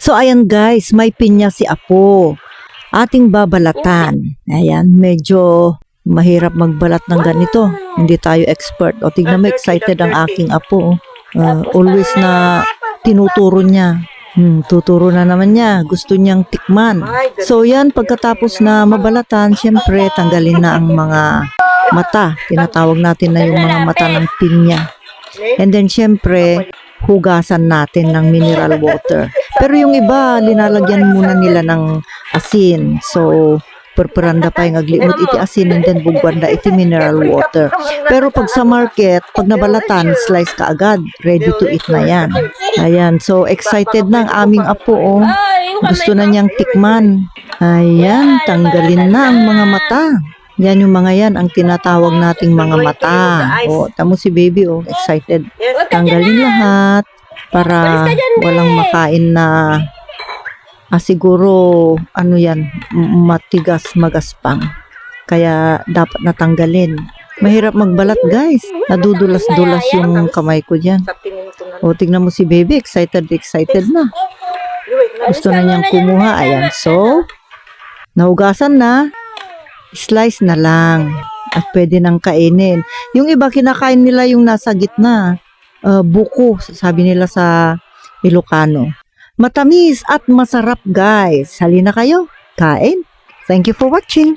So ayan guys, may pinya si Apo. Ating babalatan. Ayan, medyo mahirap magbalat ng ganito. Hindi tayo expert. O tignan mo, excited ang aking Apo. Always na tinuturo niya. Tuturo na naman niya. Gusto niyang tikman. So yan, pagkatapos na mabalatan, syempre tanggalin na ang mga mata. Tinatawag natin na yung mga mata ng pinya. And then syempre, hugasan natin ng mineral water. Pero yung iba, linalagyan muna nila ng asin. So, purpuranda pa yung aglimot iti asin and then bugwanda iti mineral water. Pero pag sa market, pag nabalatan, slice ka agad. Ready to eat na yan. Ayan, so excited na ang aming Apo. Oh. Gusto na niyang tikman. Ayan, tanggalin na ang mga mata. Yan yung mga yan, ang tinatawag nating mga mata. O, tamo si baby, oh, excited. Tanggalin lahat para walang makain na siguro, ano yan, matigas, magaspang. Kaya dapat natanggalin. Mahirap magbalat guys. Nadudulas-dulas yung kamay ko dyan. O, tignan mo si baby, excited na. Gusto na niyang kumuha. Ayan, so, nahugasan na. Slice na lang at pwede nang kainin. Yung iba kinakain nila yung nasa gitna, buko, sabi nila sa Ilocano. Matamis at masarap guys. Halina kayo, kain. Thank you for watching.